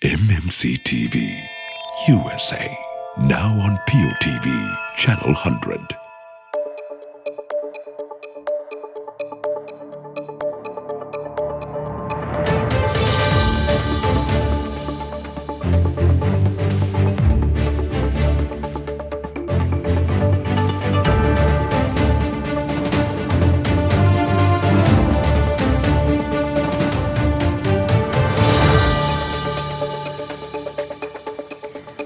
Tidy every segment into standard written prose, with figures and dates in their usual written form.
MMC TV USA, now on POTV Channel 100.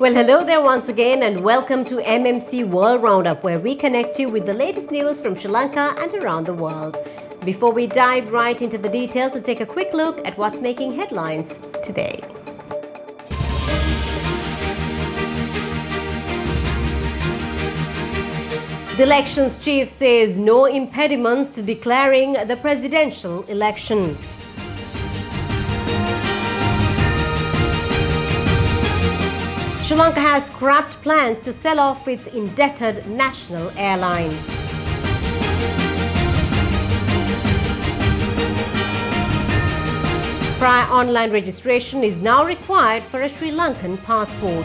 Well, hello there once again and welcome to MMC World Roundup, where we connect you with the latest news from Sri Lanka and around the world. Before we dive right into the details, let's take a quick look at what's making headlines today. The elections chief says no impediments to declaring the presidential election. Sri Lanka has scrapped plans to sell off its indebted National Airline. Prior online registration is now required for a Sri Lankan passport.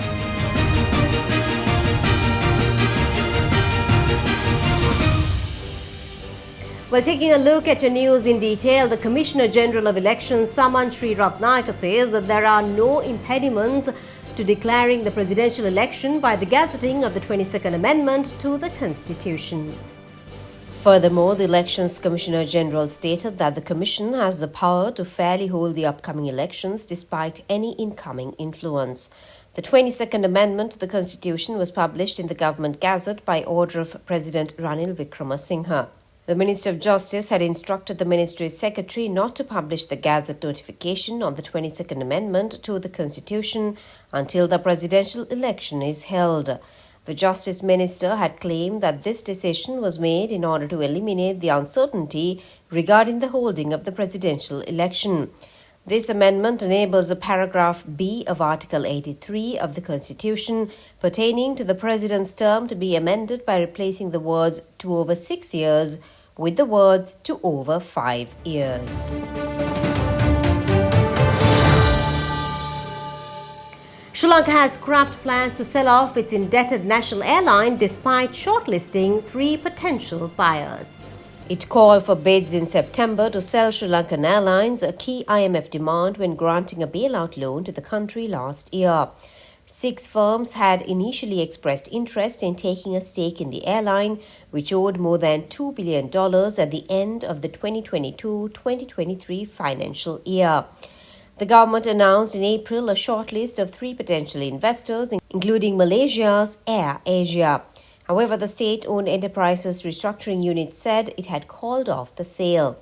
Well, taking a look at your news in detail, the Commissioner General of Elections, Saman Sri Ratnayaka, says that there are no impediments to declaring the presidential election by the gazetting of the 22nd Amendment to the Constitution. Furthermore, the Elections Commissioner General stated that the Commission has the power to fairly hold the upcoming elections despite any incoming influence. The 22nd Amendment to the Constitution was published in the Government Gazette by order of President Ranil Wickremesinghe. The Minister of Justice had instructed the Ministry Secretary not to publish the Gazette notification on the 22nd Amendment to the Constitution until the presidential election is held. The Justice Minister had claimed that this decision was made in order to eliminate the uncertainty regarding the holding of the presidential election. This amendment enables the paragraph B of Article 83 of the Constitution pertaining to the President's term to be amended by replacing the words "to over 6 years" with the words "to over 5 years." Sri Lanka has scrapped plans to sell off its indebted National Airline despite shortlisting 3 potential buyers. It called for bids in September to sell Sri Lankan Airlines, a key IMF demand when granting a bailout loan to the country last year. 6 firms had initially expressed interest in taking a stake in the airline, which owed more than $2 billion at the end of the 2022-2023 financial year. The government announced in April a shortlist of 3 potential investors, including Malaysia's Air Asia. However, the state-owned enterprises restructuring unit said it had called off the sale.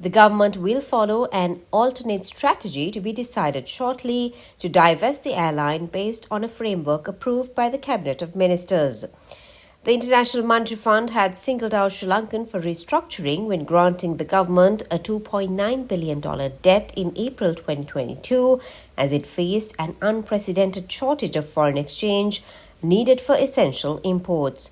The government will follow an alternate strategy to be decided shortly to divest the airline based on a framework approved by the Cabinet of Ministers. The International Monetary Fund had singled out Sri Lankan for restructuring when granting the government a $2.9 billion debt in April 2022 as it faced an unprecedented shortage of foreign exchange needed for essential imports.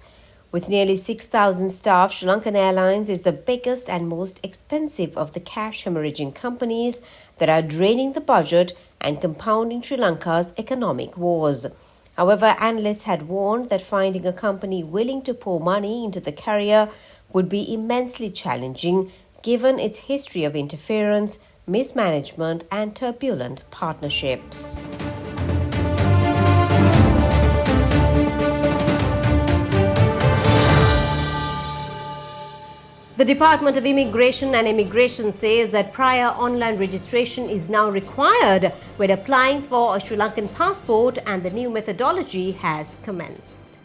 With nearly 6,000 staff, Sri Lankan Airlines is the biggest and most expensive of the cash hemorrhaging companies that are draining the budget and compounding Sri Lanka's economic woes. However, analysts had warned that finding a company willing to pour money into the carrier would be immensely challenging given its history of interference, mismanagement, and turbulent partnerships. The Department of Immigration and Immigration says that prior online registration is now required when applying for a Sri Lankan passport, and the new methodology has commenced.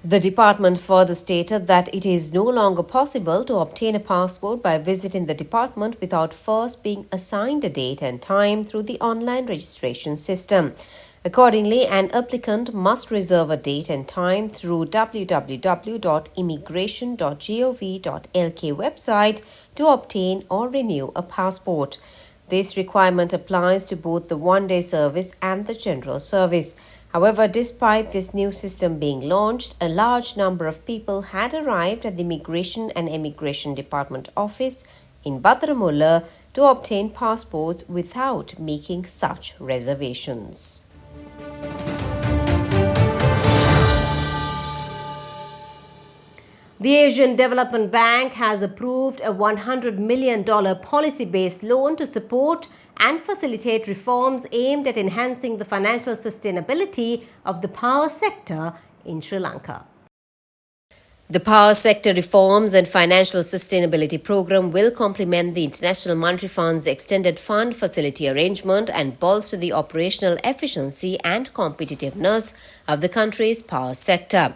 The department further stated that it is no longer possible to obtain a passport by visiting the department without first being assigned a date and time through the online registration system. Accordingly, an applicant must reserve a date and time through www.immigration.gov.lk website to obtain or renew a passport. This requirement applies to both the one-day service and the general service. However, despite this new system being launched, a large number of people had arrived at the Immigration and Immigration Department office in Batharamulla to obtain passports without making such reservations. The Asian Development Bank has approved a $100 million policy-based loan to support and facilitate reforms aimed at enhancing the financial sustainability of the power sector in Sri Lanka. The Power Sector Reforms and Financial Sustainability Program will complement the International Monetary Fund's Extended Fund Facility Arrangement and bolster the operational efficiency and competitiveness of the country's power sector.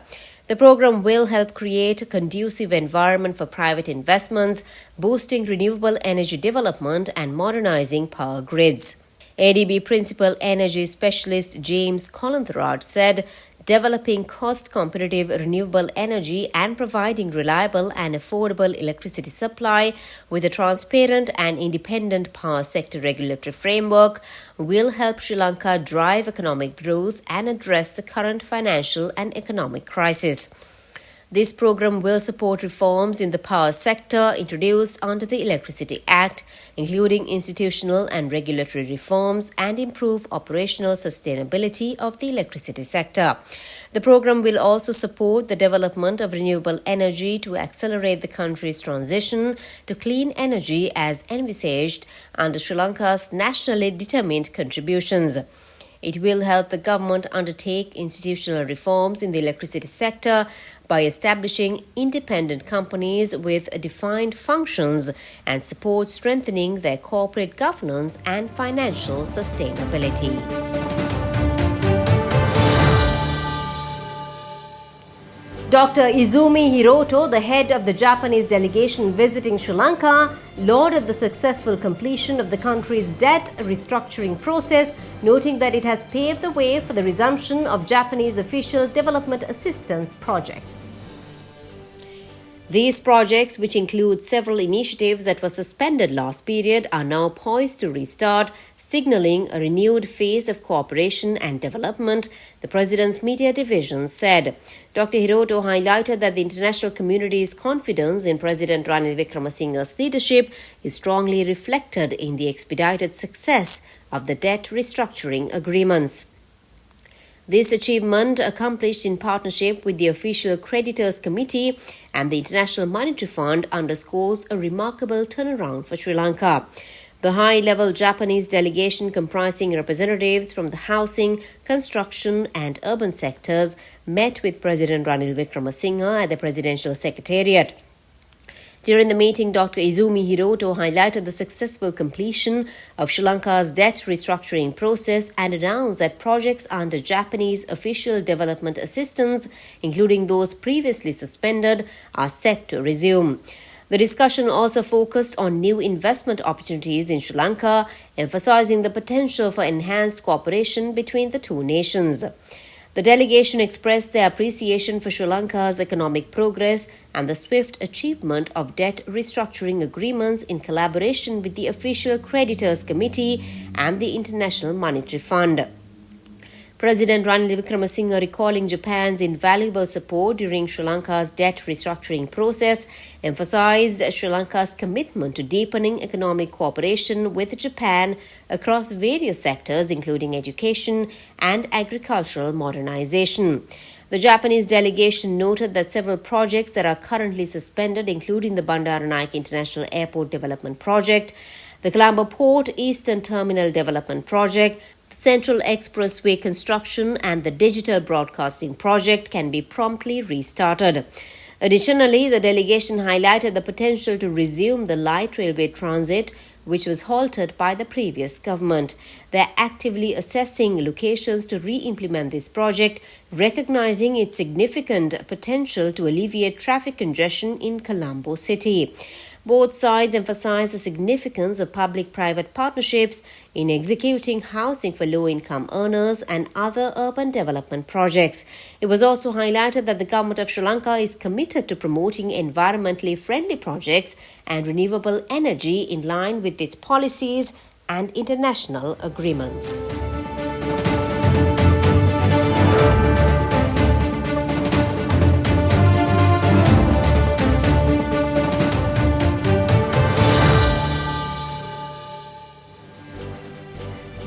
The program will help create a conducive environment for private investments, boosting renewable energy development and modernizing power grids. ADB Principal Energy Specialist James Collantharaj said, developing cost-competitive renewable energy and providing reliable and affordable electricity supply with a transparent and independent power sector regulatory framework will help Sri Lanka drive economic growth and address the current financial and economic crisis. This program will support reforms in the power sector introduced under the Electricity Act, including institutional and regulatory reforms, and improve operational sustainability of the electricity sector. The program will also support the development of renewable energy to accelerate the country's transition to clean energy as envisaged under Sri Lanka's nationally determined contributions. It will help the government undertake institutional reforms in the electricity sector by establishing independent companies with defined functions and support strengthening their corporate governance and financial sustainability. Dr. Izumi Hiroto, the head of the Japanese delegation visiting Sri Lanka, lauded the successful completion of the country's debt restructuring process, noting that it has paved the way for the resumption of Japanese official development assistance projects. These projects, which include several initiatives that were suspended last period, are now poised to restart, signaling a renewed phase of cooperation and development, the President's Media Division said. Dr. Hiroto highlighted that the international community's confidence in President Ranil Wickremesinghe's leadership is strongly reflected in the expedited success of the debt restructuring agreements. This achievement, accomplished in partnership with the Official Creditors Committee and the International Monetary Fund, underscores a remarkable turnaround for Sri Lanka. The high-level Japanese delegation, comprising representatives from the housing, construction and urban sectors, met with President Ranil Wickremesinghe at the Presidential Secretariat. During the meeting, Dr. Izumi Hiroto highlighted the successful completion of Sri Lanka's debt restructuring process and announced that projects under Japanese official development assistance, including those previously suspended, are set to resume. The discussion also focused on new investment opportunities in Sri Lanka, emphasizing the potential for enhanced cooperation between the two nations. The delegation expressed their appreciation for Sri Lanka's economic progress and the swift achievement of debt restructuring agreements in collaboration with the Official Creditors Committee and the International Monetary Fund. President Ranil Wickremesinghe, recalling Japan's invaluable support during Sri Lanka's debt restructuring process, emphasized Sri Lanka's commitment to deepening economic cooperation with Japan across various sectors, including education and agricultural modernization. The Japanese delegation noted that several projects that are currently suspended, including the Bandaranaike International Airport Development Project, the Colombo Port Eastern Terminal Development Project, the Central Expressway construction and the Digital Broadcasting Project can be promptly restarted. Additionally, the delegation highlighted the potential to resume the light railway transit, which was halted by the previous government. They are actively assessing locations to re-implement this project, recognizing its significant potential to alleviate traffic congestion in Colombo City. Both sides emphasized the significance of public-private partnerships in executing housing for low-income earners and other urban development projects. It was also highlighted that the government of Sri Lanka is committed to promoting environmentally friendly projects and renewable energy in line with its policies and international agreements.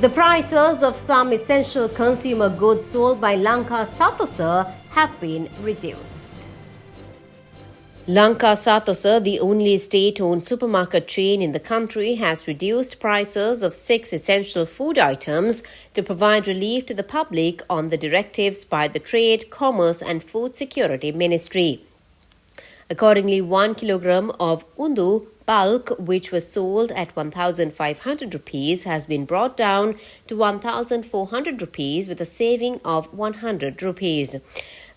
The prices of some essential consumer goods sold by Lanka SATA have been reduced. Lanka SATA, the only state-owned supermarket chain in the country, has reduced prices of 6 essential food items to provide relief to the public on the directives by the Trade, Commerce and Food Security Ministry. Accordingly, 1 kilogram of undu bulk, which was sold at 1,500 rupees, has been brought down to 1,400 rupees with a saving of 100 rupees.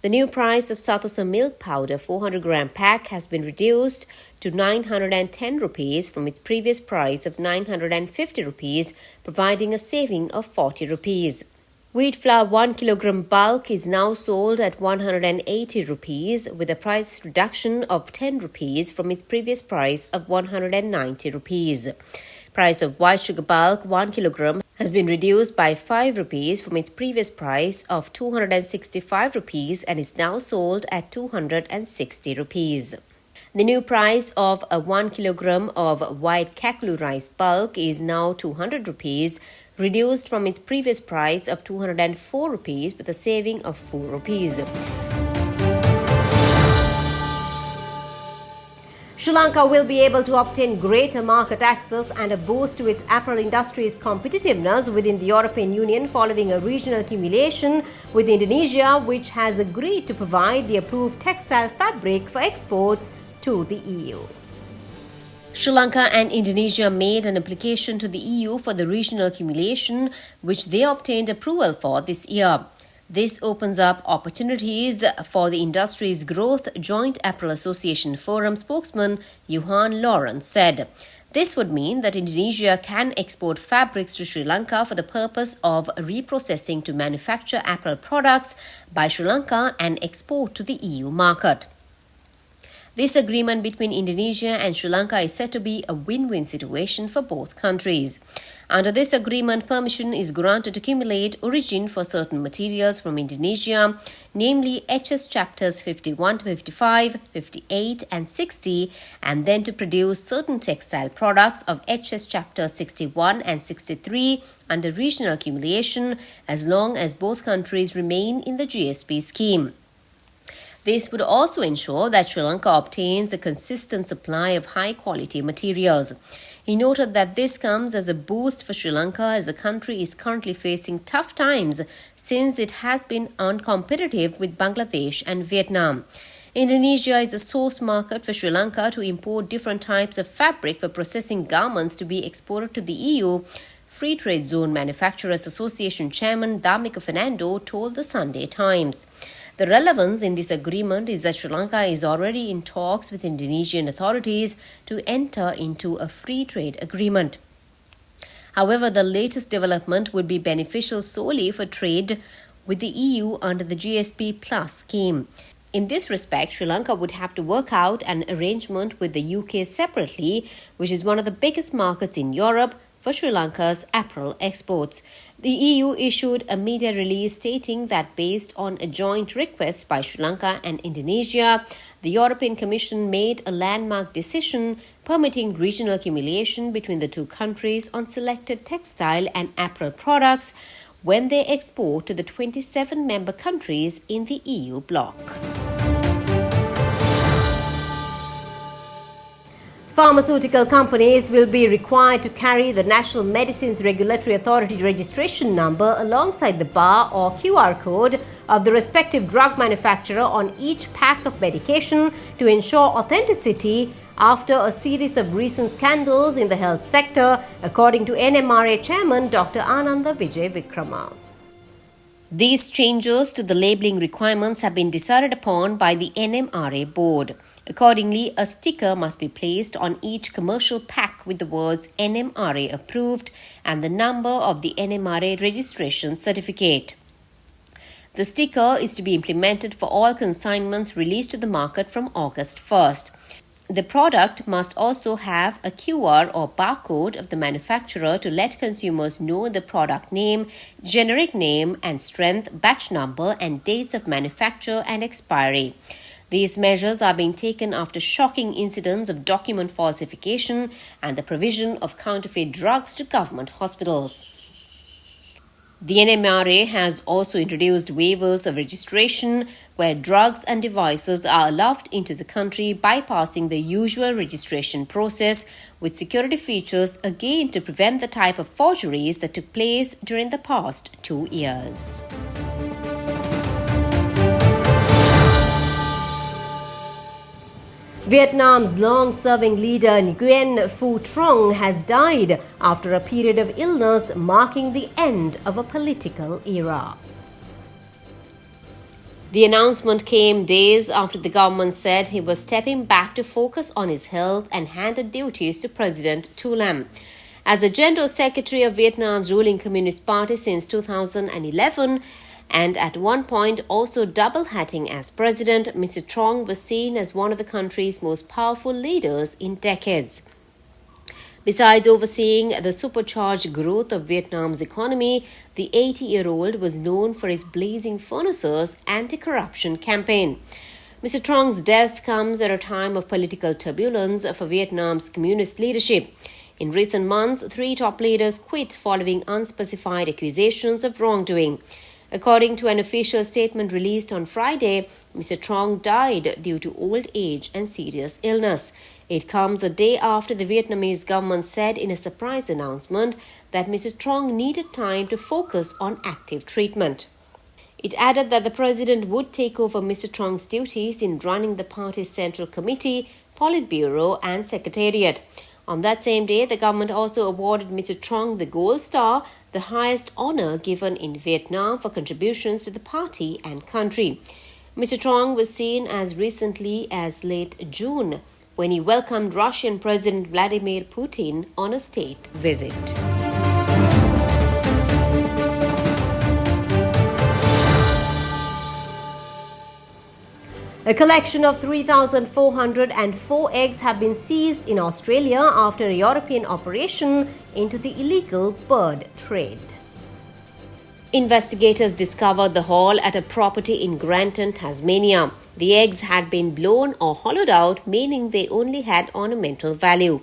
The new price of SATA milk powder 400-gram pack has been reduced to 910 rupees from its previous price of 950 rupees, providing a saving of 40 rupees. Wheat flour 1 kilogram bulk is now sold at 180 rupees with a price reduction of 10 rupees from its previous price of 190 rupees. Price of white sugar bulk 1 kilogram has been reduced by 5 rupees from its previous price of 265 rupees and is now sold at 260 rupees. The new price of a 1 kilogram of white kakulu rice bulk is now 200 rupees, reduced from its previous price of 204 rupees with a saving of 4 rupees. Sri Lanka will be able to obtain greater market access and a boost to its apparel industry's competitiveness within the European Union following a regional accumulation with Indonesia, which has agreed to provide the approved textile fabric for exports to the EU. Sri Lanka and Indonesia made an application to the EU for the regional accumulation, which they obtained approval for this year. This opens up opportunities for the industry's growth, Joint Apparel Association Forum spokesman Johan Lawrence said. This would mean that Indonesia can export fabrics to Sri Lanka for the purpose of reprocessing to manufacture apparel products by Sri Lanka and export to the EU market. This agreement between Indonesia and Sri Lanka is said to be a win-win situation for both countries. Under this agreement, permission is granted to accumulate origin for certain materials from Indonesia, namely HS chapters 51 to 55, 58 and 60, and then to produce certain textile products of HS chapters 61 and 63 under regional accumulation as long as both countries remain in the GSP scheme. This would also ensure that Sri Lanka obtains a consistent supply of high-quality materials. He noted that this comes as a boost for Sri Lanka as the country is currently facing tough times since it has been uncompetitive with Bangladesh and Vietnam. Indonesia is a source market for Sri Lanka to import different types of fabric for processing garments to be exported to the EU, Free Trade Zone Manufacturers Association Chairman Damika Fernando told the Sunday Times. The relevance in this agreement is that Sri Lanka is already in talks with Indonesian authorities to enter into a free trade agreement. However, the latest development would be beneficial solely for trade with the EU under the GSP Plus scheme. In this respect, Sri Lanka would have to work out an arrangement with the UK separately, which is one of the biggest markets in Europe for Sri Lanka's apparel exports. The EU issued a media release stating that based on a joint request by Sri Lanka and Indonesia, the European Commission made a landmark decision permitting regional accumulation between the two countries on selected textile and apparel products when they export to the 27 member countries in the EU bloc. Pharmaceutical companies will be required to carry the National Medicines Regulatory Authority registration number alongside the bar or QR code of the respective drug manufacturer on each pack of medication to ensure authenticity after a series of recent scandals in the health sector, according to NMRA Chairman Dr. Ananda Vijay Vikrama. These changes to the labelling requirements have been decided upon by the NMRA board. Accordingly, a sticker must be placed on each commercial pack with the words NMRA approved and the number of the NMRA registration certificate. The sticker is to be implemented for all consignments released to the market from August 1st. The product must also have a QR or barcode of the manufacturer to let consumers know the product name, generic name and strength, batch number and dates of manufacture and expiry. These measures are being taken after shocking incidents of document falsification and the provision of counterfeit drugs to government hospitals. The NMRA has also introduced waivers of registration where drugs and devices are allowed into the country, bypassing the usual registration process with security features again to prevent the type of forgeries that took place during the past 2 years. Vietnam's long-serving leader Nguyen Phu Trong has died after a period of illness marking the end of a political era. The announcement came days after the government said he was stepping back to focus on his health and handed duties to President Tu Lam. As the General Secretary of Vietnam's ruling Communist Party since 2011, and at one point also double-hatting as president, Mr. Trong was seen as one of the country's most powerful leaders in decades. Besides overseeing the supercharged growth of Vietnam's economy, the 80-year-old was known for his Blazing Furnaces anti-corruption campaign. Mr. Trong's death comes at a time of political turbulence for Vietnam's communist leadership. In recent months, 3 top leaders quit following unspecified accusations of wrongdoing. According to an official statement released on Friday, Mr. Trong died due to old age and serious illness. It comes a day after the Vietnamese government said in a surprise announcement that Mr. Trong needed time to focus on active treatment. It added that the president would take over Mr. Trong's duties in running the party's Central Committee, Politburo, and Secretariat. On that same day, the government also awarded Mr. Trong the Gold Star, the highest honor given in Vietnam for contributions to the party and country. Mr. Trong was seen as recently as late June when he welcomed Russian President Vladimir Putin on a state visit. A collection of 3,404 eggs have been seized in Australia after a European operation into the illegal bird trade. Investigators discovered the haul at a property in Granton, Tasmania. The eggs had been blown or hollowed out, meaning they only had ornamental value.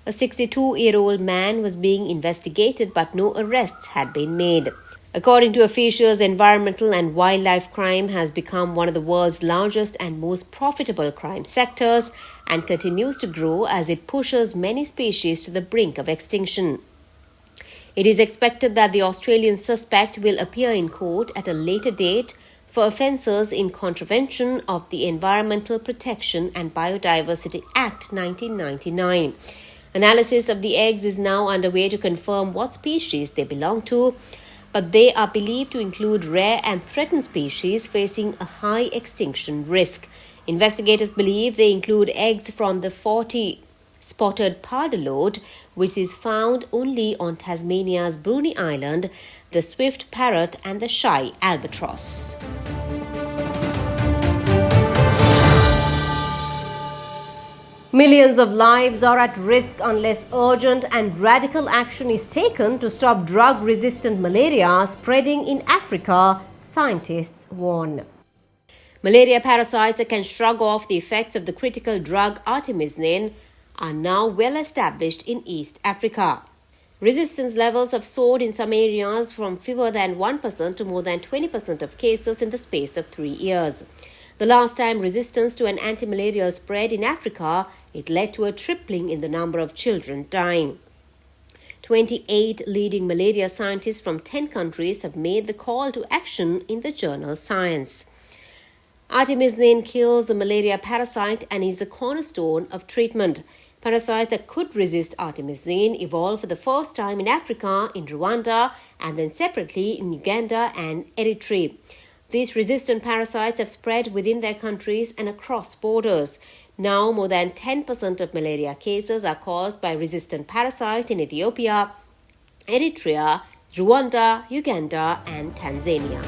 A 62-year-old man was being investigated, but no arrests had been made. According to officials, environmental and wildlife crime has become one of the world's largest and most profitable crime sectors and continues to grow as it pushes many species to the brink of extinction. It is expected that the Australian suspect will appear in court at a later date for offences in contravention of the Environmental Protection and Biodiversity Act 1999. Analysis of the eggs is now underway to confirm what species they belong to, but they are believed to include rare and threatened species facing a high extinction risk. Investigators believe they include eggs from the 40-spotted pardalote, which is found only on Tasmania's Bruny Island, the swift parrot and the shy albatross. Millions of lives are at risk unless urgent and radical action is taken to stop drug-resistant malaria spreading in Africa, scientists warn. Malaria parasites that can shrug off the effects of the critical drug artemisinin are now well established in East Africa. Resistance levels have soared in some areas from fewer than 1% to more than 20% of cases in the space of 3 years. The last time resistance to an anti-malarial spread in Africa, it led to a tripling in the number of children dying. 28 leading malaria scientists from 10 countries have made the call to action in the journal Science. Artemisinin kills the malaria parasite and is the cornerstone of treatment. Parasites that could resist artemisinin evolved for the first time in Africa, in Rwanda, and then separately in Uganda and Eritrea. These resistant parasites have spread within their countries and across borders. Now, more than 10% of malaria cases are caused by resistant parasites in Ethiopia, Eritrea, Rwanda, Uganda, and Tanzania.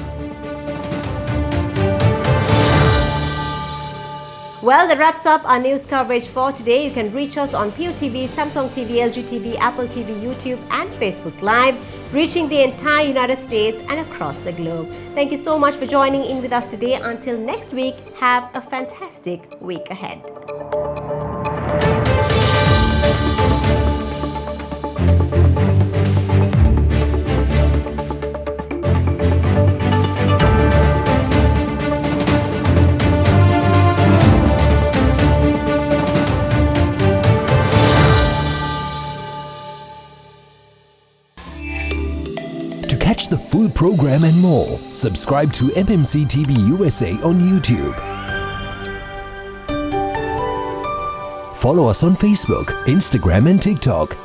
Well, that wraps up our news coverage for today. You can reach us on POTV, Samsung TV, LG TV, Apple TV, YouTube and Facebook Live, reaching the entire United States and across the globe. Thank you so much for joining in with us today. Until next week, have a fantastic week ahead. To catch the full program and more, subscribe to MMC TV USA on YouTube. Follow us on Facebook, Instagram and TikTok.